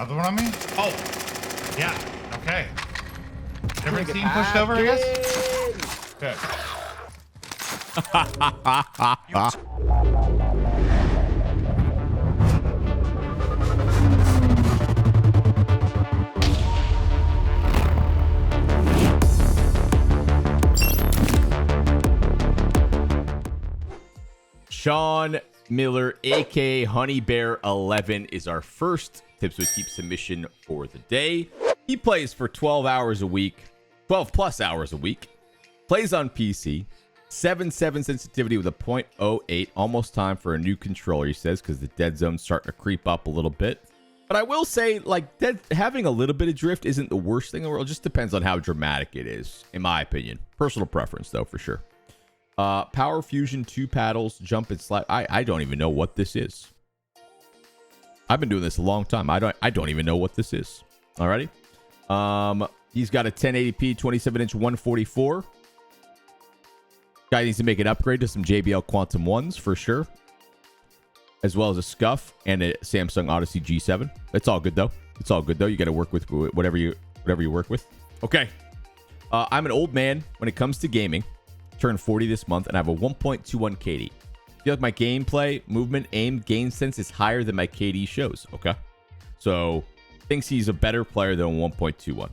Another one on me? Oh, yeah. Okay. Different team pushed back over, I guess? Good. Sean Miller, aka Honey Bear 11, is our first Tips with TeeP submission for the day. He plays for 12 hours a week, 12 plus hours a week, plays on PC, 7.7 sensitivity with a 0.08, almost time for a new controller, he says, because the dead zone's starting to creep up a little bit. But I will say, like, having a little bit of drift isn't the worst thing in the world. It just depends on how dramatic it is, in my opinion. Personal preference, though, for sure. Power Fusion, 2 paddles, jump and slide. I don't even know what this is. I've been doing this a long time. I don't even know what this is. Alrighty. He's got a 1080p 27-inch 144. Guy needs to make an upgrade to some JBL Quantum 1s for sure. As well as a Scuff and a Samsung Odyssey G7. It's all good though. It's all good though. You got to work with whatever you work with. Okay. I'm an old man when it comes to gaming. Turned 40 this month, and I have a 1.21 KD. I feel like my gameplay, movement, aim, game sense is higher than my KD shows. Okay. So, thinks he's a better player than 1.21.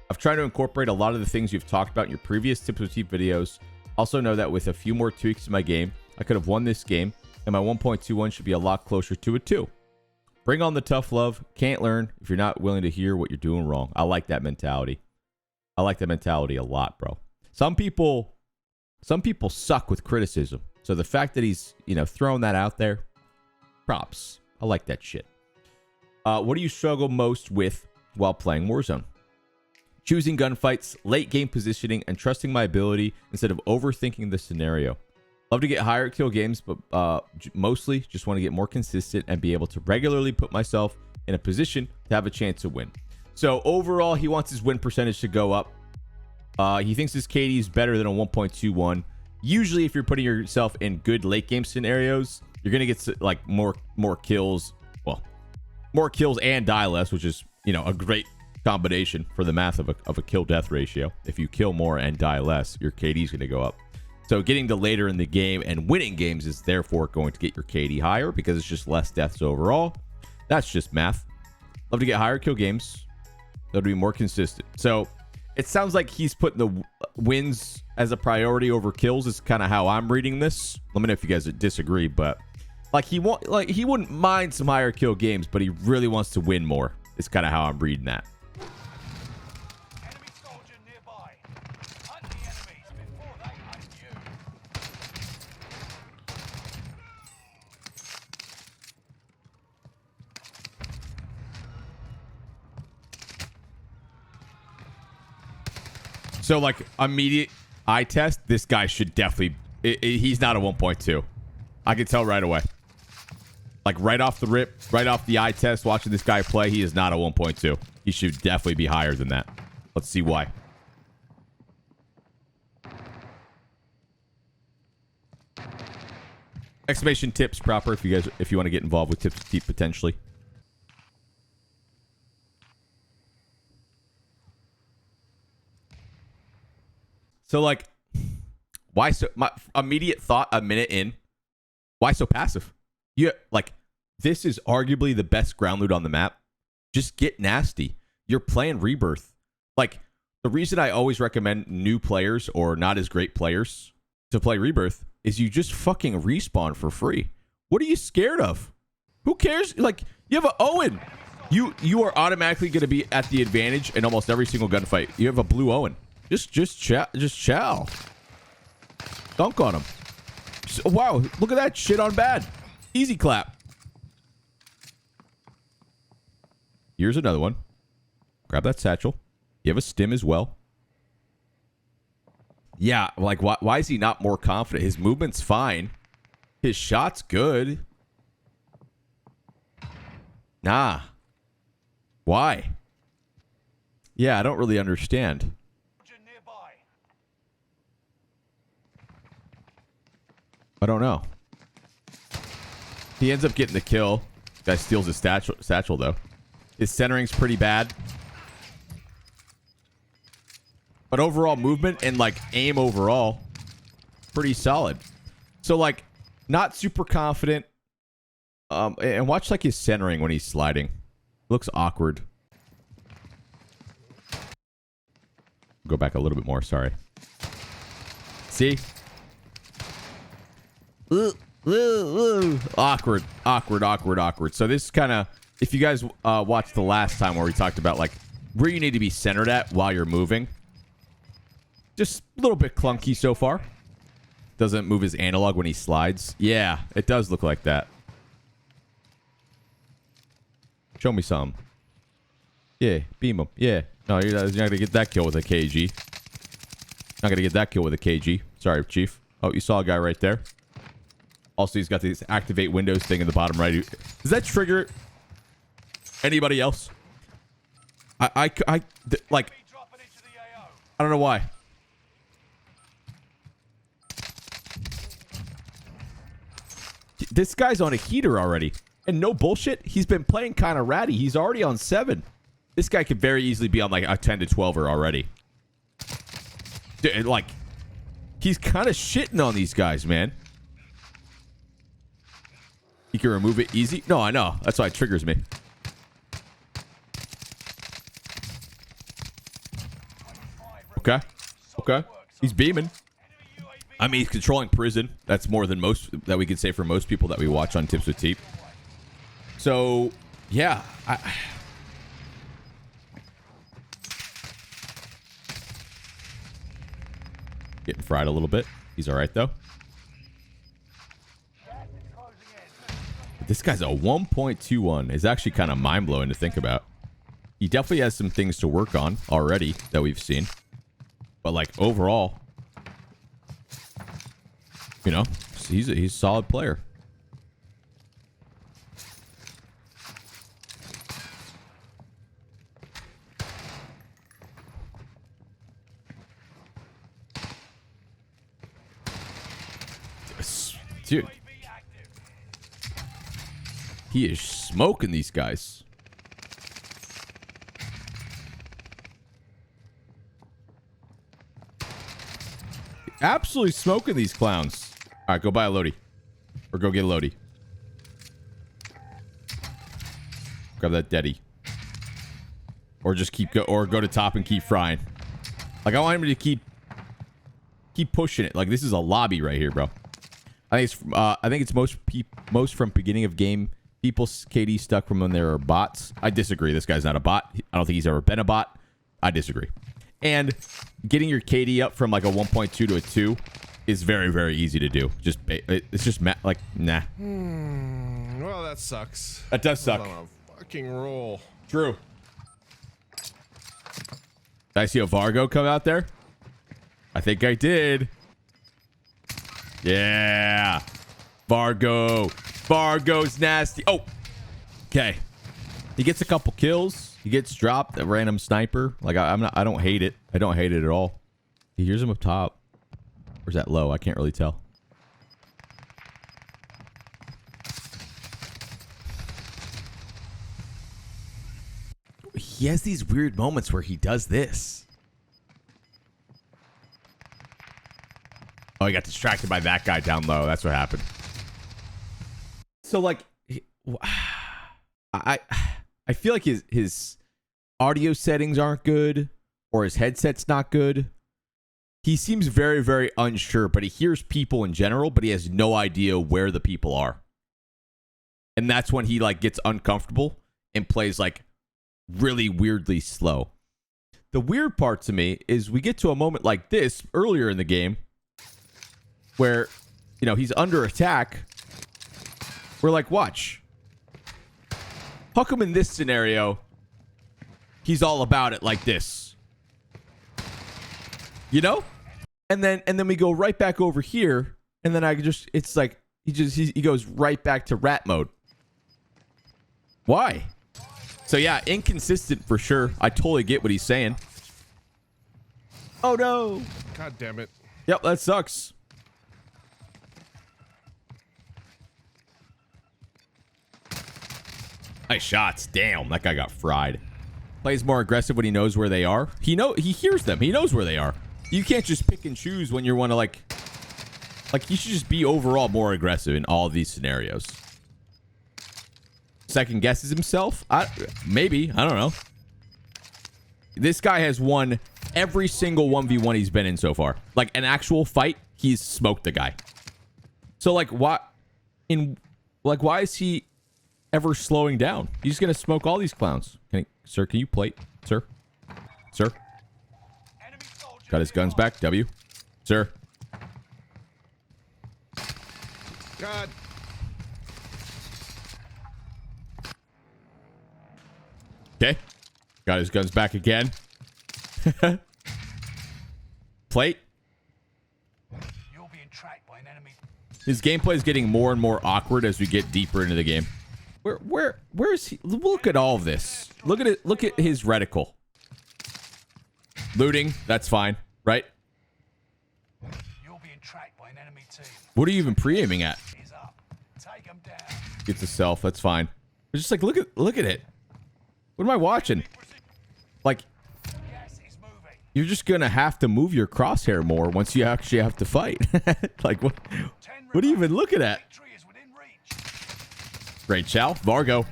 I've tried to incorporate a lot of the things you've talked about in your previous Tips with TeeP videos. Also know that with a few more tweaks to my game, I could have won this game, and my 1.21 should be a lot closer to a 2. Bring on the tough love. Can't learn if you're not willing to hear what you're doing wrong. I like that mentality. I like that mentality a lot, bro. Some people suck with criticism. So the fact that he's, throwing that out there, props. I like that shit. What do you struggle most with while playing Warzone? Choosing gunfights, late game positioning, and trusting my ability instead of overthinking the scenario. Love to get higher kill games, but mostly just want to get more consistent and be able to regularly put myself in a position to have a chance to win. So overall, he wants his win percentage to go up. He thinks his KD is better than a 1.21. Usually, if you're putting yourself in good late game scenarios, you're gonna get like more kills. Well, more kills and die less, which is a great combination for the math of a kill death ratio. If you kill more and die less, your KD is gonna go up. So getting to later in the game and winning games is therefore going to get your KD higher because it's just less deaths overall. That's just math. Love to get higher kill games. That'll be more consistent. So. It sounds like he's putting the wins as a priority over kills is kind of how I'm reading this. Let me know if you guys disagree, but he wouldn't mind some higher kill games, but he really wants to win more. It's kind of how I'm reading that. Enemy soldier nearby. Hunt the enemies before they hunt you. So, immediate eye test, this guy should definitely... he's not a 1.2. I can tell right away. Right off the rip, right off the eye test, watching this guy play, he is not a 1.2. He should definitely be higher than that. Let's see why. Exclamation tips proper if you want to get involved with Tips with TeeP potentially. So, why so... My immediate thought a minute in, why so passive? This is arguably the best ground loot on the map. Just get nasty. You're playing Rebirth. The reason I always recommend new players or not as great players to play Rebirth is you just fucking respawn for free. What are you scared of? Who cares? You have an Owen. You are automatically going to be at the advantage in almost every single gunfight. You have a blue Owen. Just chow. Dunk on him. Wow, look at that shit on bad. Easy clap. Here's another one. Grab that satchel. You have a stim as well. Yeah, why is he not more confident? His movement's fine. His shot's good. Nah. Why? Yeah, I don't really understand. I don't know. He ends up getting the kill. Guy steals his satchel though. His centering's pretty bad. But overall movement and like aim overall, pretty solid. So like not super confident. And watch like his centering when he's sliding. Looks awkward. Go back a little bit more, sorry. See? Awkward, awkward, awkward, awkward. So this kind of, if you guys watched the last time where we talked about like where you need to be centered at while you're moving. Just a little bit clunky so far. Doesn't move his analog when he slides. Yeah, it does look like that. Show me some. Yeah, beam him. Yeah. No, you're not going to get that kill with a KG. Not going to get that kill with a KG. Sorry, Chief. Oh, you saw a guy right there. Also, he's got this activate windows thing in the bottom right. Does that trigger anybody else? I don't know why. This guy's on a heater already. And no bullshit, he's been playing kind of ratty. He's already on 7. This guy could very easily be on like a 10 to 12er already. Dude, like, he's kind of shitting on these guys, man. He can remove it easy. No, I know. That's why it triggers me. Okay. Okay. He's beaming. I mean, he's controlling prison. That's more than most that we could say for most people that we watch on Tips with TeeP. So, yeah. Getting fried a little bit. He's all right, though. This guy's a 1.21. It's actually kind of mind-blowing to think about. He definitely has some things to work on already that we've seen. But, like, overall, you know, he's a solid player. Dude, he is smoking these guys. Absolutely smoking these clowns. All right, go buy a Lodi. Or go get a Lodi. Grab that Deddy. Or just go to top and keep frying. Like, I want him to keep pushing it. Like, this is a lobby right here, bro. I think it's most from beginning of game people's KD stuck from when there are bots. I disagree. This guy's not a bot. I don't think he's ever been a bot. I disagree. And getting your KD up from like a 1.2 to a 2 is very, very easy to do. It's just like nah. Well, that sucks. That does suck. On a fucking roll. True. Did I see a Vargo come out there? I think I did. Yeah. Vargo. Vargo's nasty. Oh. Okay. He gets a couple kills. He gets dropped. A random sniper. Like, I don't hate it. I don't hate it at all. He hears him up top. Or is that low? I can't really tell. He has these weird moments where he does this. Oh, he got distracted by that guy down low. That's what happened. So, like, I feel like his audio settings aren't good, or his headset's not good. He seems very, very unsure, but he hears people in general, but he has no idea where the people are. And that's when he, like, gets uncomfortable and plays, like, really weirdly slow. The weird part to me is we get to a moment like this earlier in the game where, you know, he's under attack. We're like, watch. How come in this scenario, he's all about it like this? You know? And then we go right back over here, and then it's like he goes right back to rat mode. Why? So yeah, inconsistent for sure. I totally get what he's saying. Oh no. God damn it. Yep, that sucks. Nice shots. Damn, that guy got fried. Plays more aggressive when he knows where they are. He hears them. He knows where they are. You can't just pick and choose when you want to like you should just be overall more aggressive in all of these scenarios. Second guesses himself? Maybe. I don't know. This guy has won every single 1v1 he's been in so far. Like an actual fight, he's smoked the guy. So like why is he ever slowing down? He's gonna smoke all these clowns. Sir, can you plate? Sir? Sir? Got his guns back. W. Sir. God. Okay. Got his guns back again. Plate. You're being tracked by an enemy. His gameplay is getting more and more awkward as we get deeper into the game. Where is he? Look at all of this. Look at it. Look at his reticle. Looting. That's fine, right? You're being tracked by an enemy team. What are you even pre-aiming at? Is up. Take them down. Gets a self. That's fine. It's just like look at it. What am I watching? Like Gas is moving. you're just gonna have to move your crosshair more once you actually have to fight. Like what are you even looking at? Victory is within reach. Great chow. Vargo.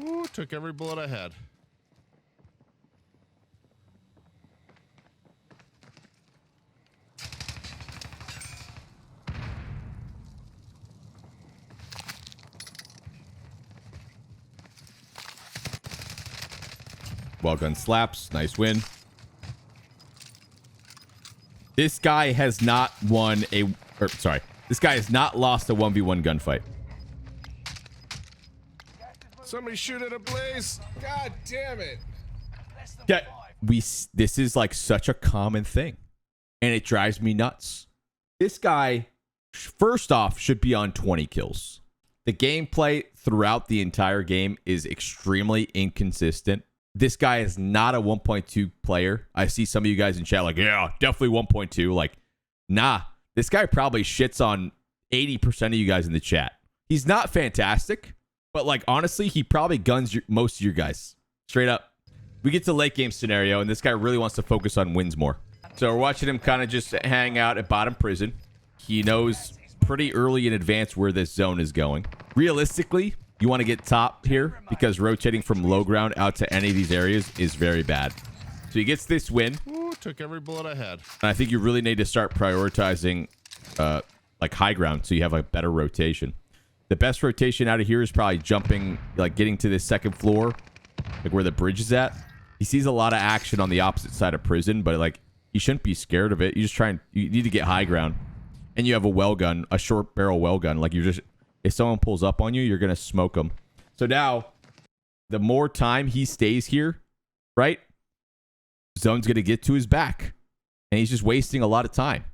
Ooh, took every bullet I had. Well done slaps. Nice win. This guy has not won this guy has not lost a 1v1 gunfight. Somebody shoot at a blaze. God damn it. Less than Yeah, 5. this is like such a common thing, and it drives me nuts. This guy, first off, should be on 20 kills. The gameplay throughout the entire game is extremely inconsistent. This guy is not a 1.2 player. I see some of you guys in chat like, yeah, definitely 1.2. Like, nah, this guy probably shits on 80% of you guys in the chat. He's not fantastic, but like, honestly, he probably guns most of you guys. Straight up. We get to late game scenario, and this guy really wants to focus on wins more. So we're watching him kind of just hang out at bottom prison. He knows pretty early in advance where this zone is going. Realistically, you want to get top here because rotating from low ground out to any of these areas is very bad. So he gets this win. Ooh, took every bullet I had. And I think you really need to start prioritizing like high ground so you have a better rotation. The best rotation out of here is probably jumping, like getting to this second floor, like where the bridge is at. He sees a lot of action on the opposite side of prison, but like you shouldn't be scared of it. You just you need to get high ground. And you have a well gun, a short barrel well gun. Like if someone pulls up on you, you're going to smoke them. So now, the more time he stays here, right? Zone's going to get to his back. And he's just wasting a lot of time.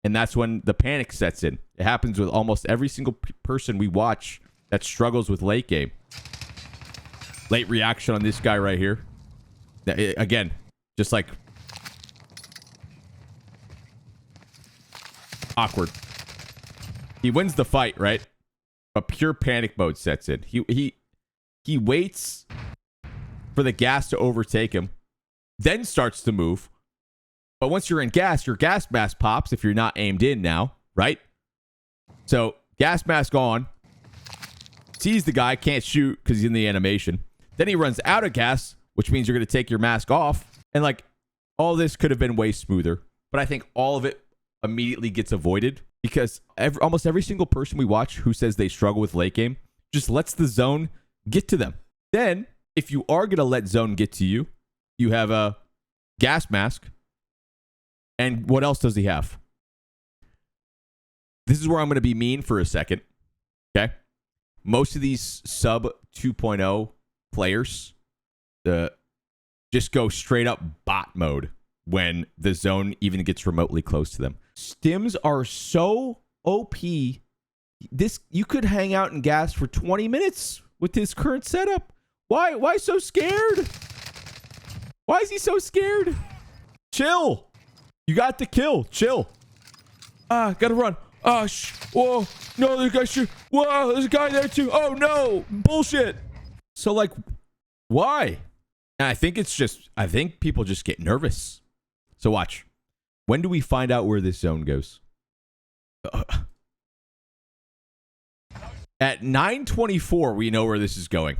And that's when the panic sets in. It happens with almost every single person we watch that struggles with late game. Late reaction on this guy right here. Again, just like awkward. He wins the fight, right? A pure panic mode sets in. He waits for the gas to overtake him, then starts to move. But once you're in gas, your gas mask pops if you're not aimed in now, right? So gas mask on, sees the guy, can't shoot because he's in the animation. Then he runs out of gas, which means you're going to take your mask off. And like all this could have been way smoother, but I think all of it immediately gets avoided because almost every single person we watch who says they struggle with late game just lets the zone get to them. Then if you are going to let zone get to you, you have a gas mask. And what else does he have? This is where I'm going to be mean for a second. Okay. Most of these sub 2.0 players just go straight up bot mode when the zone even gets remotely close to them. Stims are so OP. You could hang out in gas for 20 minutes with his current setup. Why so scared? Why is he so scared? Chill. You got the kill. Chill. Gotta run. Whoa. No, there's a guy shoot. Whoa, there's a guy there too. Oh no. Bullshit. So, like, why? And I think people just get nervous. So watch. When do we find out where this zone goes? At 9:24, we know where this is going.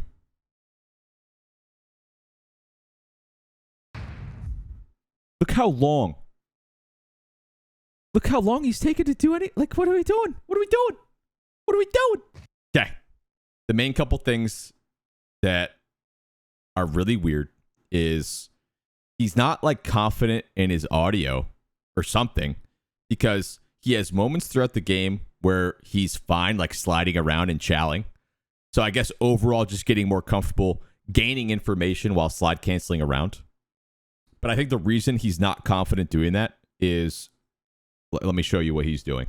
Look how long. Look how long he's taken to do any. Like, what are we doing? What are we doing? What are we doing? Okay. The main couple things that are really weird is he's not like confident in his audio or something, because he has moments throughout the game where he's fine, like sliding around and chowing. So I guess overall just getting more comfortable gaining information while slide canceling around. But I think the reason he's not confident doing that is, let me show you what he's doing.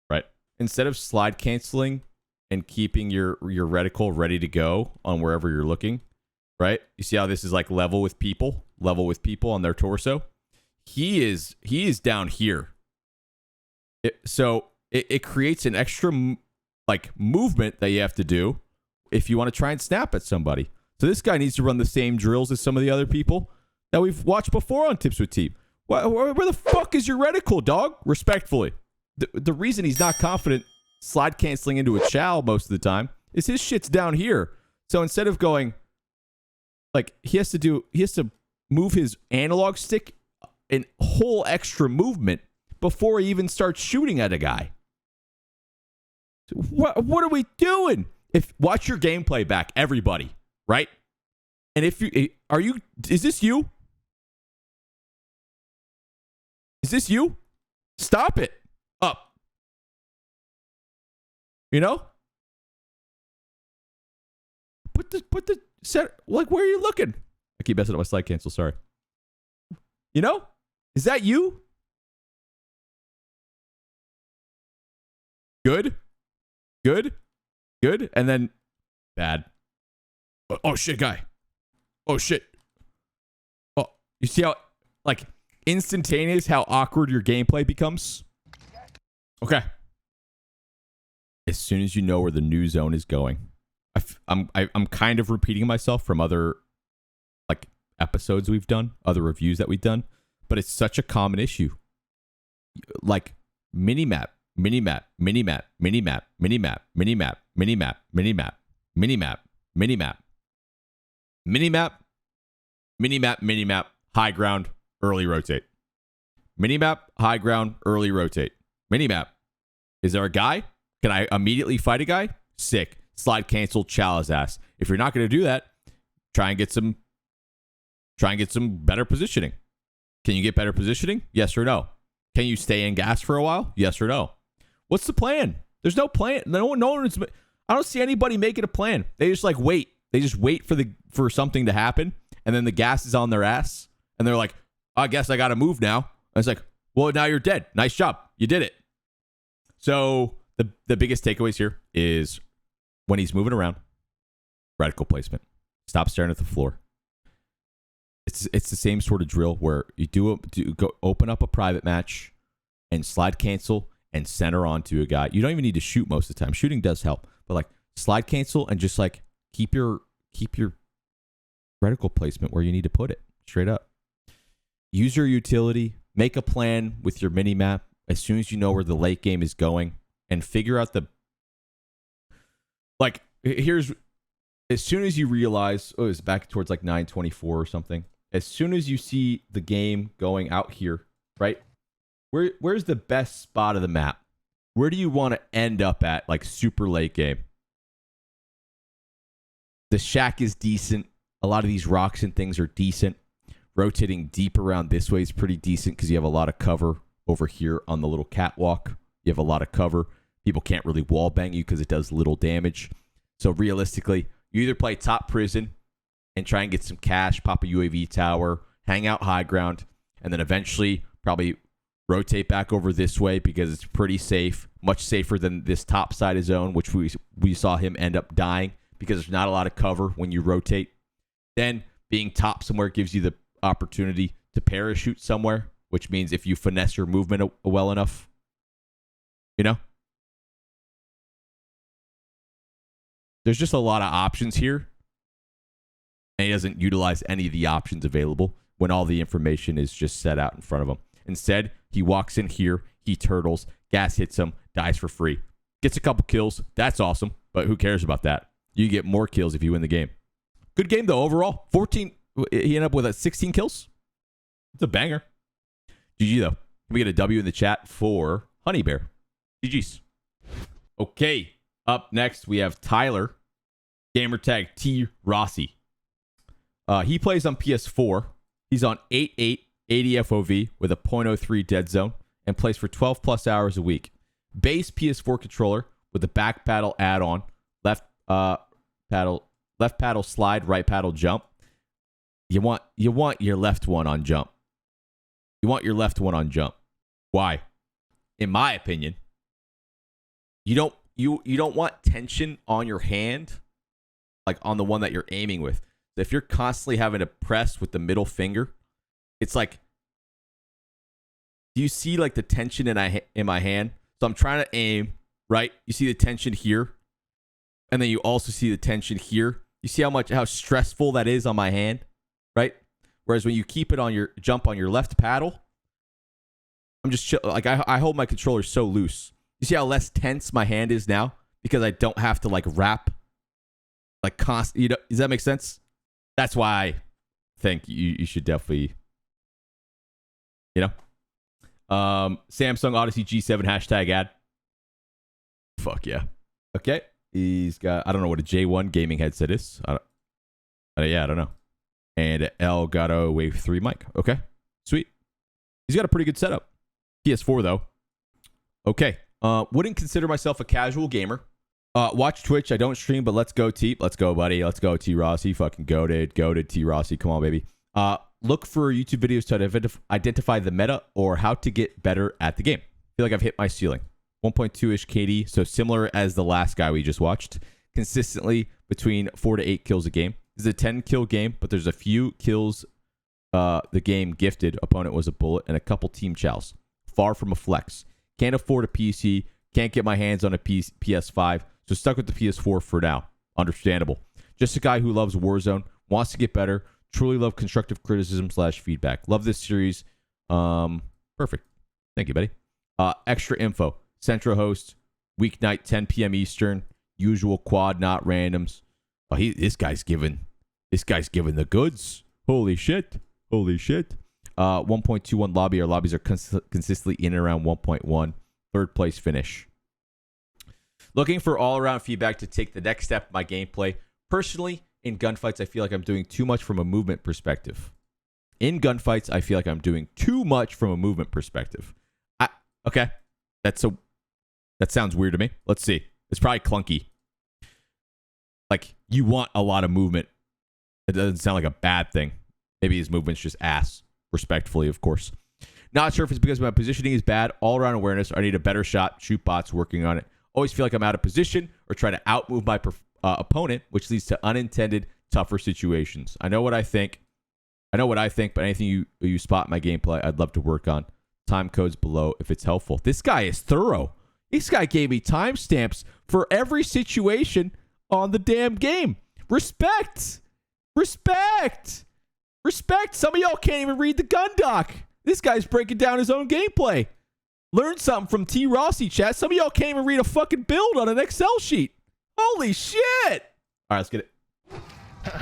Right? Instead of slide canceling and keeping your reticle ready to go on wherever you're looking, right? You see how this is like level with people on their torso? He is down here. So it creates an extra like movement that you have to do if you want to try and snap at somebody. So this guy needs to run the same drills as some of the other people that we've watched before on Tips with TeeP. Where the fuck is your reticle, dog? Respectfully. The reason he's not confident slide canceling into a chow most of the time is his shit's down here. So instead of going, like, he has to move his analog stick an whole extra movement before he even starts shooting at a guy. What are we doing? Watch your gameplay back, everybody, right? And is this you? Is this you? Stop it. Up. You know? Put the set, like, where are you looking? I keep messing up my slide cancel, sorry. You know? Is that you? Good. And then bad. Oh shit, guy. Oh shit. Oh, you see how, like, instantaneous how awkward your gameplay becomes? Okay. As soon as you know where the new zone is going, I'm kind of repeating myself from other, like, episodes we've done, other reviews that we've done, but it's such a common issue. Like, minimap, high ground, early rotate. Minimap, high ground, early rotate. Minimap. Is there a guy? Can I immediately fight a guy? Sick. Slide cancel, chow his ass. If you're not going to do that, try and get some better positioning. Can you get better positioning? Yes or no? Can you stay in gas for a while? Yes or no? What's the plan? There's no plan. No one is, I don't see anybody making a plan. They just like wait. They just wait for something to happen, and then the gas is on their ass, and they're like, I guess I got to move now. And it's like, well, now you're dead. Nice job. You did it. So the biggest takeaways here is when he's moving around, reticle placement. Stop staring at the floor. It's the same sort of drill where you go open up a private match and slide cancel and center onto a guy. You don't even need to shoot most of the time. Shooting does help, but like slide cancel and just like keep your reticle placement where you need to put it straight up. Use your utility. Make a plan with your mini map as soon as you know where the late game is going, and figure out as soon as you realize, it's back towards like 9:24 or something. As soon as you see the game going out here, right? Where's the best spot of the map? Where do you want to end up at, like, super late game? The shack is decent. A lot of these rocks and things are decent. Rotating deep around this way is pretty decent because you have a lot of cover over here on the little catwalk. You have a lot of cover. People can't really wall bang you because it does little damage. So realistically, you either play top prison and try and get some cash, pop a UAV tower, hang out high ground, and then eventually probably rotate back over this way because it's pretty safe, much safer than this top side of zone, which we saw him end up dying because there's not a lot of cover when you rotate. Then being top somewhere gives you the opportunity to parachute somewhere, which means if you finesse your movement well enough, you know? There's just a lot of options here And he doesn't utilize any of the options available when all the information is just set out in front of him. Instead, he walks in here, he turtles, gas hits him, dies for free. Gets a couple kills. That's awesome, but who cares about that? You get more kills if you win the game. Good game, though, overall. 14. He ended up with 16 kills. It's a banger. GG, though. Can we get a W in the chat for Honey Bear? GG's. Okay, up next, we have Tyler. Gamertag T. Rossi. He plays on PS4. He's on 8.8, 80 FOV with a .03 dead zone and plays for 12 plus hours a week. Base PS4 controller with a back paddle add-on, left paddle slide, right paddle jump. You want your left one on jump. You want your left one on jump. Why? In my opinion, you don't want tension on your hand, like on the one that you're aiming with. If you're constantly having to press with the middle finger, it's like, do you see like the tension in my hand? So I'm trying to aim, right? You see the tension here, and then you also see the tension here. You see how stressful that is on my hand, right? Whereas when you keep it on your jump on your left paddle, I'm just chill. Like I hold my controller so loose. You see how less tense my hand is now because I don't have to like wrap, like constant. You know, does that make sense? That's why I think you should definitely, Samsung Odyssey G7 hashtag ad. Fuck yeah. Okay. He's got, I don't know what a J1 gaming headset is. I don't know. And an Elgato Wave 3 mic. Okay. Sweet. He's got a pretty good setup. PS4 though. Okay. Wouldn't consider myself a casual gamer. Watch Twitch. I don't stream, but let's go, TeeP. Let's go, buddy. Let's go, T. Rossi. Fucking goated T. Rossi. Come on, baby. Look for YouTube videos to identify the meta or how to get better at the game. I feel like I've hit my ceiling. 1.2-ish KD, so similar as the last guy we just watched. Consistently between 4 to 8 kills a game. This is a 10-kill game, but there's a few kills the game gifted. Opponent was a bullet and a couple team chows. Far from a flex. Can't afford a PC. Can't get my hands on a PS5. So stuck with the PS4 for now. Understandable. Just a guy who loves Warzone, wants to get better, truly love constructive criticism / feedback. Love this series. Perfect. Thank you, buddy. Extra info. Central host, weeknight 10 p.m. Eastern. Usual quad, not randoms. Oh, this guy's giving the goods. Holy shit. 1.21 lobby. Our lobbies are consistently in and around 1.1. Third place finish. Looking for all-around feedback to take the next step in my gameplay. Personally, in gunfights, I feel like I'm doing too much from a movement perspective. Okay. That sounds weird to me. Let's see. It's probably clunky. Like, you want a lot of movement. It doesn't sound like a bad thing. Maybe his movement's just ass. Respectfully, of course. Not sure if it's because my positioning is bad. All-around awareness. Or I need a better shot. Shoot bots. Working on it. Always feel like I'm out of position or try to outmove my opponent, which leads to unintended, tougher situations. I know what I think, but anything you spot in my gameplay, I'd love to work on. Time codes below if it's helpful. This guy is thorough. This guy gave me timestamps for every situation on the damn game. Respect. Some of y'all can't even read the gun doc. This guy's breaking down his own gameplay. Learn something from T. Rossi, chat. Some of y'all can't even read a fucking build on an Excel sheet. Holy shit. All right, let's get it. Primary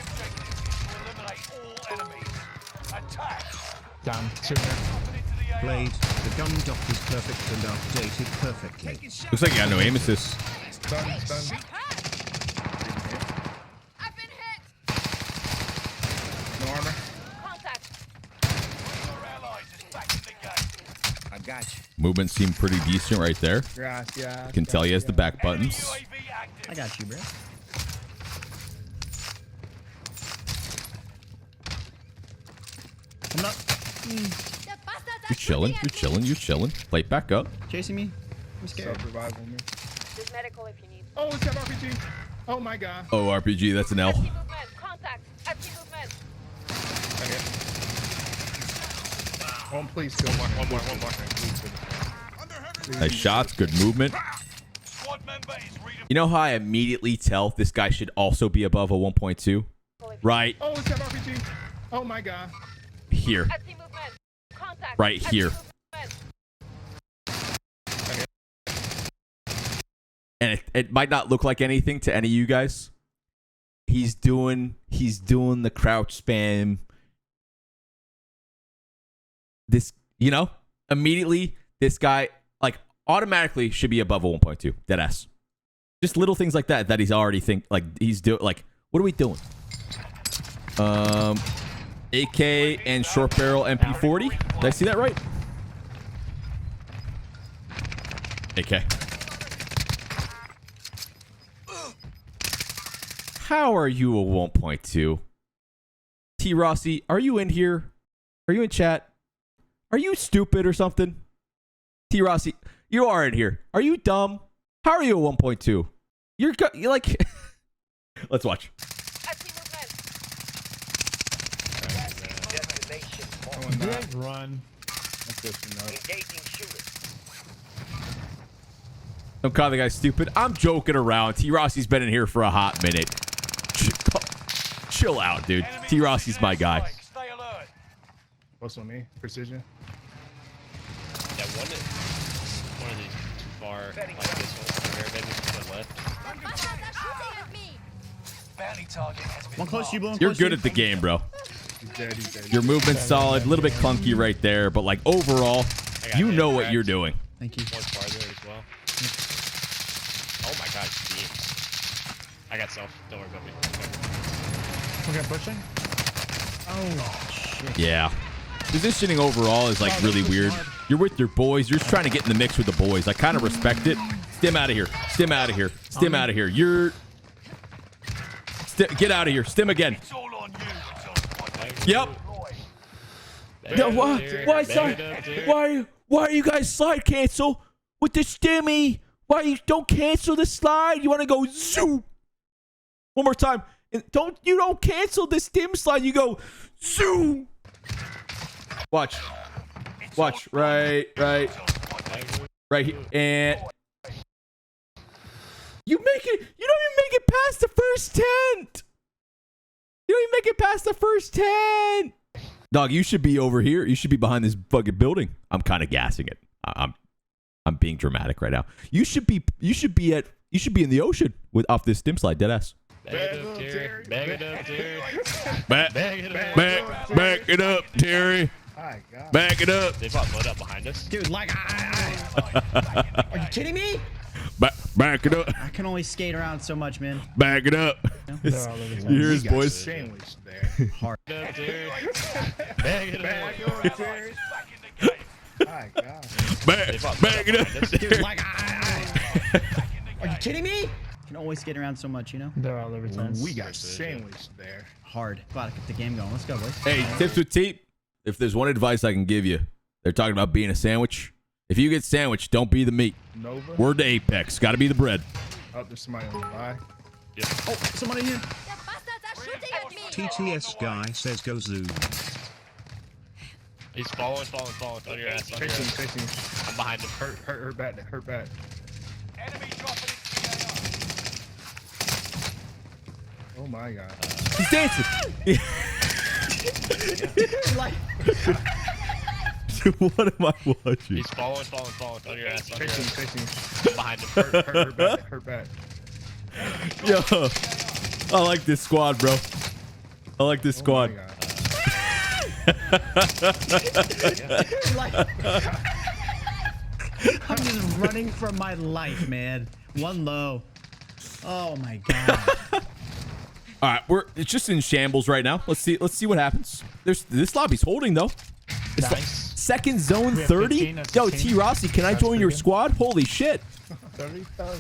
objective is to eliminate all enemies. Attack! Damn, sooner. Played. The gun doc is perfect and updated perfectly. Looks like you got no aim assist. Done. I've been hit. No armor. Contact. Your allies is back in the game. I got you. Movement seemed pretty decent right there. Yeah. Can tell he has the back buttons. UAV active. I got you, bro. I'm not You're chilling. Plate back up. chasing me. I'm scared. Self-revival me. There's medical if you need. Oh, it's got RPG. Oh my god. Oh, RPG, that's an L. FT movement. Contact. FT movement. Okay. One, please kill one more. Please. Nice shots, good movement. Squad member is redeployed. You know how I immediately tell this guy should also be above a 1.2? Right Oh, it's that RPG. Oh my god. I here. see movement. Contact. Right I see here. movement. And it might not look like anything to any of you guys. He's doing the crouch spam. This, you know, immediately this guy like automatically should be above a 1.2. Deadass. Just little things like that he's already like he's doing. Like, what are we doing? AK and short barrel MP40. Did I see that right? AK. How are you a 1.2? T Rossi, are you in here? Are you in chat? Are you stupid or something? T Rossi, you are in here. Are you dumb? How are you a 1.2? You're like let's watch. I see movement. Destination. Run. That's good to know. Engaging shooter. Don't call the guy stupid. I'm joking around. T Rossi's been in here for a hot minute. Chill out, dude. T Rossi's my guy. Stay alert. What's on me? Precision. Yeah, one of these too far, like this one over here, maybe to the left. Bounty target has been One close to you, Blue. You're good at the game, bro. He's dead. He's dead. Your movement's solid. A little bit clunky right there, but like overall, you know what you're doing. Thank you. More farther as well. Oh my god, beams. I got self. Don't worry about me. Okay, pushing. Oh, shit. Yeah. Positioning overall is like really weird. You're with your boys. You're just trying to get in the mix with the boys. I kind of respect it. Stim out of here. Stim out of here. Stim out of here. You're... Get out of here. Stim again. It's all on you. Yep. No, why are you guys slide cancel with the stimmy? Why you don't cancel the slide? You want to go zoom. One more time. And you don't cancel the stim slide. You go zoom. Watch. Watch. Right here. And you don't even make it past the first tent. You don't even make it past the first tent. Dog, you should be over here. You should be behind this fucking building. I'm kind of gassing it. I'm being dramatic right now. You should be in the ocean off this stim slide, deadass. Bag it up, Terry. Bag it up, Terry. Back it up, Terry. My God. Back it up. They brought mud up behind us. Dude, like, are you kidding me? Back it up. I can only skate around so much, man. Back it up. You hear his boys? Sandwich there. Hard. Bag it up, Terry. Bag it up. Terry. back in the game. My God. Back it up. Dude, like, are you kidding me? I can always skate around so much, you know? They're all over town. We got sandwiched there. Hard. About to get the game going. Let's go, boys. Hey, tips with TeeP. If there's one advice I can give you, they're talking about being a sandwich. If you get sandwiched, don't be the meat. Nova. Word to Apex. Got to be the bread. Up there's somebody on the line. Oh, somebody here. TTS guy says go zoom. He's following on your ass. Chasing. I'm behind him. Hurt bad. Enemy dropping into Oh my God. He's dancing. What am I watching? He's following on your ass. Chasing. I'm behind him. Hurt bad. Yo, I like this squad, bro. I like this squad. Oh my God. I'm just running for my life, man. One low. Oh my God. All right, it's just in shambles right now. Let's see what happens. This lobby's holding though. It's like second zone 30. Yo, T Rossi, can I join your squad? Holy shit.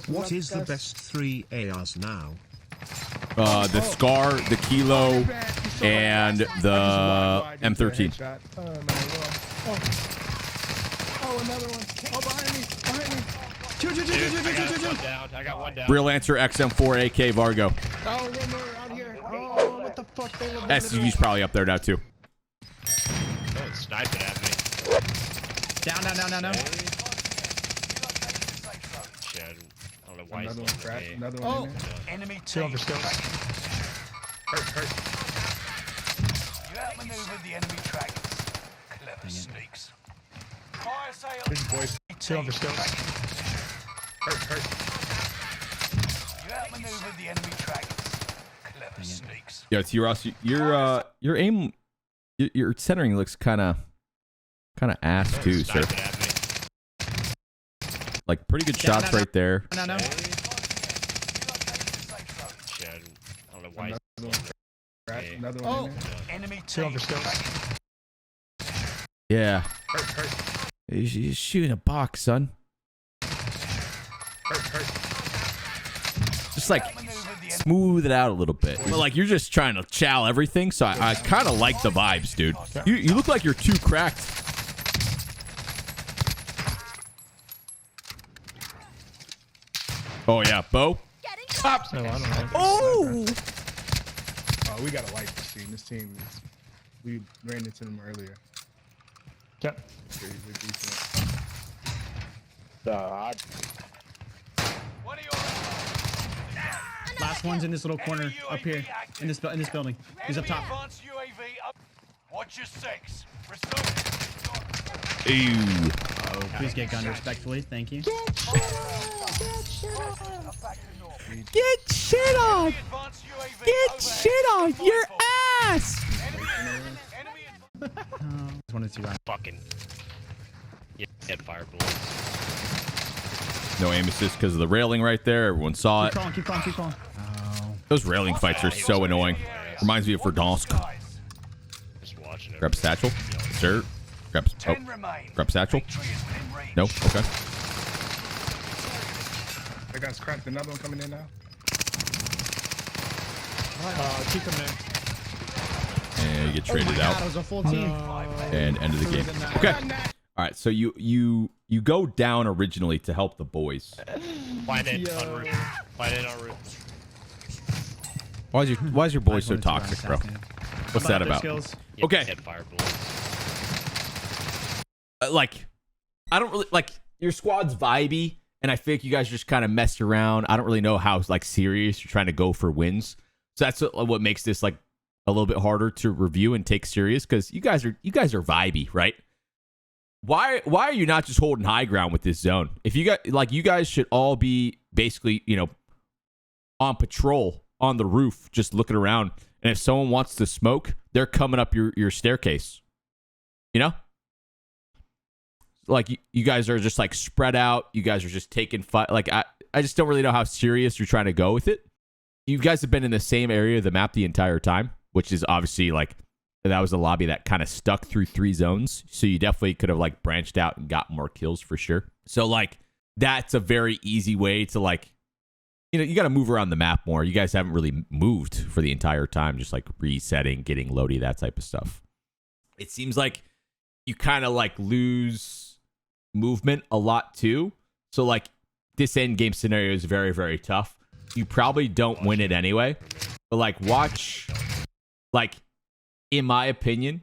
What is the best 3 ARs now? The Scar, the Kilo, and the M13. Oh, another one. Oh, behind me. I got one down. Real Answer XM4 AK Vargo. Oh, one more out here. Oh, what the fuck? They look SUG's probably up there now too. Someone's sniping at me. Down. Shit, I don't know why he's Another one looking cracked. at me. Another one in there. Enemy Two team. over still. Hurt. You outmaneuvered the enemy trackers. Clever sneaks. Fire sale. Big boys. Two over still. Hurt. You outmaneuvered the enemy trackers. Clever sneaks. Yo, T-Ross, your aim, your centering looks kind of ass too, sir. Sniping at me. Like pretty good shots right there. No. Shit, I don't know why he's Another one looking at cracked. me. Another one in there. Enemy Two team. over still. Yeah, Hurt. he's shooting a box, son. Hurt. Just like smooth it out a little bit. But like you're just trying to chow everything, so I kind of like the vibes, dude. You look like you're too cracked. Oh yeah, Bo. No, I don't know. Oh. Oh, we gotta like this team. This team is. We ran into them earlier. Yep. They're decent. One of your Last one's in this little corner up here in this building. He's up top. advanced UAV up. Watch your six. Restore. Ew. Oh, please get gunned respectfully. Thank you. Get shit on. Advanced UAV Get shit on your ass. Enemy Just wanted to run. Fucking. Yeah, head fire bullets. No aim assist because of the railing right there. Everyone saw it. Keep calling. Oh. Those railing fights are so annoying. Reminds me of Verdansk. Just watching it. Grab satchel. Sir. Grab. Oh. 10 remain. Grab satchel. Victory is within reach. No. Okay. That guy's cracked. Another one coming in now. Keep him there. And you get traded Oh my out. God, it was a full team. And end of the game. Okay. All right. So you go down originally to help the boys. Find it on roof. Find it on roof. Why is your boy so toxic, bro? What's that about? Skills? Yeah, Okay. head fire bullets. Like, I don't really like your squad's vibey, and I feel like you guys just kind of mess around. I don't really know how like serious you're trying to go for wins. So that's what makes this like a little bit harder to review and take serious because you guys are vibey, right? Why are you not just holding high ground with this zone? If you got like you guys should all be basically on patrol on the roof, just looking around. And if someone wants to smoke, they're coming up your staircase. Like you guys are just like spread out. You guys are just taking fight. Like I just don't really know how serious you're trying to go with it. You guys have been in the same area of the map the entire time, which is obviously like that was a lobby that kind of stuck through 3 zones. So you definitely could have like branched out and got more kills for sure. So like that's a very easy way to like, you got to move around the map more. You guys haven't really moved for the entire time, just like resetting, getting loady, that type of stuff. It seems like you kind of like lose movement a lot too. So like this end game scenario is very, very tough. You probably don't win it anyway. But like watch, like in my opinion,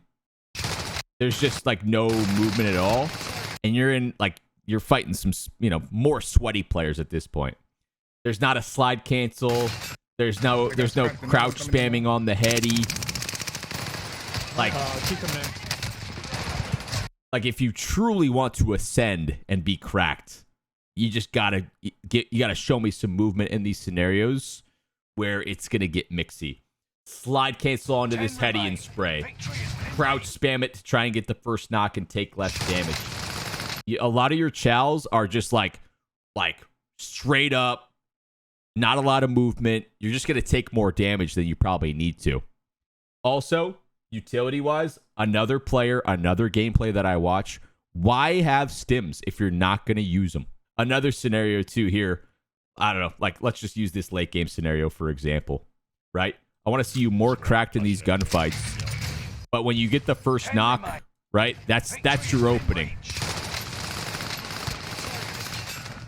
there's just like no movement at all. And you're fighting some, more sweaty players at this point. There's not a slide cancel. There's no crouch spamming on the heady. Like, Keep him there. like if you truly want to ascend and be cracked, you just gotta show me some movement in these scenarios where it's gonna get mixy. Slide cancel onto this heady and spray. Crouch spam it to try and get the first knock and take less damage. A lot of your chows are just like straight up. Not a lot of movement. You're just going to take more damage than you probably need to. Also, utility-wise, another gameplay that I watch, why have stims if you're not going to use them? Another scenario, too, here. I don't know. Like, let's just use this late game scenario, for example. Right? I want to see you more cracked in these gunfights. But when you get the first knock, right, that's your opening.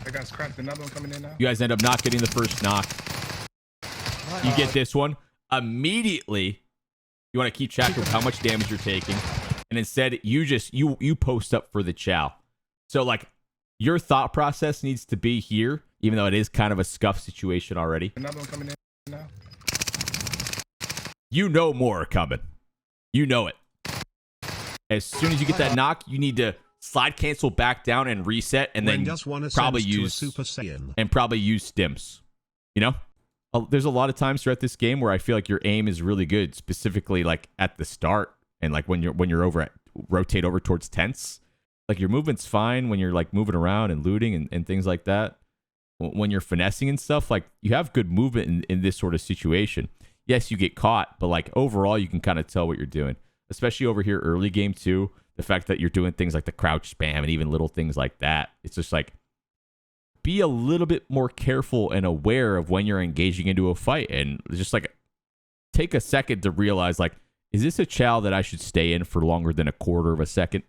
That guy's cracked. Another one coming in now. You guys end up not getting the first knock. You get this one. Immediately, you want to keep track of how much damage you're taking. And instead, you post up for the chow. So, like, your thought process needs to be here, even though it is kind of a scuff situation already. Another one coming in now. You know more are coming. You know it. As soon as you get that knock, you need to slide cancel back down and reset, and then probably use Super Saiyan. and probably use stims. You know, there's a lot of times throughout this game where I feel like your aim is really good, specifically like at the start and like when you're over at rotate over towards tents. Like your movement's fine when you're like moving around and looting and things like that. When you're finessing and stuff, like you have good movement in this sort of situation. Yes, you get caught, but like overall, you can kind of tell what you're doing, especially over here early game too. The fact that you're doing things like the crouch spam and even little things like that. It's just like, be a little bit more careful and aware of when you're engaging into a fight. And just like take a second to realize, like, is this a chow that I should stay in for longer than a quarter of a second?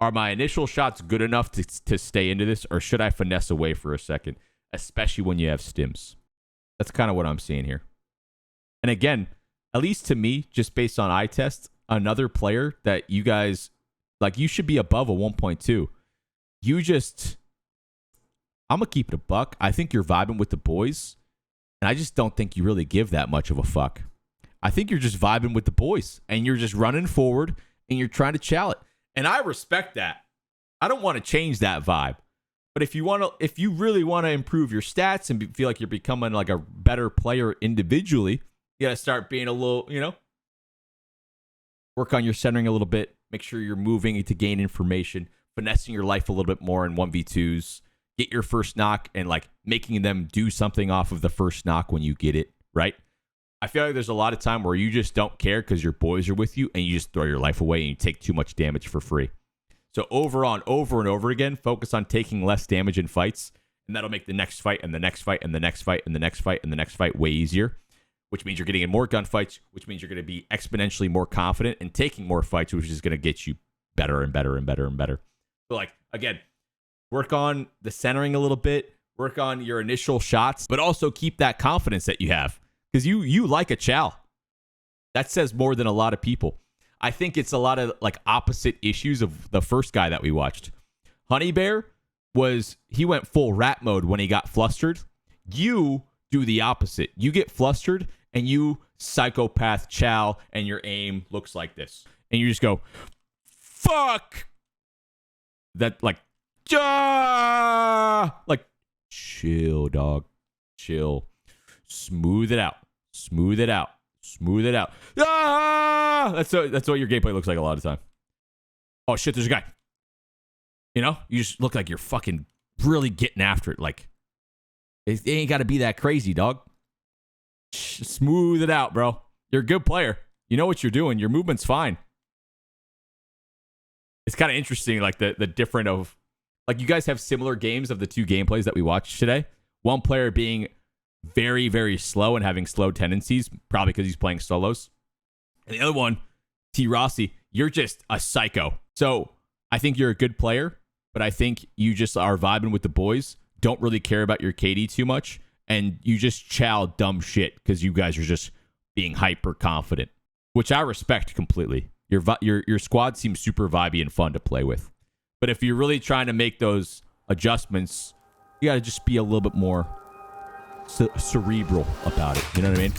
Are my initial shots good enough to stay into this, or should I finesse away for a second, especially when you have stims? That's kind of what I'm seeing here. And again, at least to me, just based on eye test, another player that you guys, like, you should be above a 1.2. You just, I'm going to keep it a buck. I think you're vibing with the boys, and I just don't think you really give that much of a fuck. I think you're just vibing with the boys, and you're just running forward, and you're trying to chow it. And I respect that. I don't want to change that vibe. But if you really want to improve your stats and feel like you're becoming like a better player individually, you got to start being a little, you know, work on your centering a little bit, make sure you're moving to gain information, finessing your life a little bit more in 1v2s, get your first knock and like making them do something off of the first knock when you get it, right? I feel like there's a lot of time where you just don't care because your boys are with you and you just throw your life away and you take too much damage for free. So over and over again, focus on taking less damage in fights, and that'll make the next fight and the next fight and the next fight and the next fight and the next fight way easier, which means you're getting in more gunfights, which means you're going to be exponentially more confident and taking more fights, which is going to get you better and better and better and better. So like, again, work on the centering a little bit, work on your initial shots, but also keep that confidence that you have. Because you like a chow. That says more than a lot of people. I think it's a lot of like opposite issues of the first guy that we watched. Honey Bear he went full rat mode when he got flustered. You do the opposite. You get flustered and you psychopath chow and your aim looks like this. And you just go, fuck. That like, like, chill, dog. Chill. Smooth it out. Smooth it out. Smooth it out. Ah! That's what your gameplay looks like a lot of the time. Oh shit, there's a guy. You know? You just look like you're fucking really getting after it. Like, it ain't got to be that crazy, dog. Smooth it out, bro. You're a good player. You know what you're doing. Your movement's fine. It's kind of interesting, like the different of, like, you guys have similar games of the two gameplays that we watched today. One player being very, very slow and having slow tendencies, probably because he's playing solos. And the other one, T. Rossi, you're just a psycho. So I think you're a good player, but I think you just are vibing with the boys, don't really care about your KD too much, and you just chow dumb shit because you guys are just being hyper confident, which I respect completely. Your squad seems super vibey and fun to play with. But if you're really trying to make those adjustments, you got to just be a little bit more cerebral about it. You know what I mean?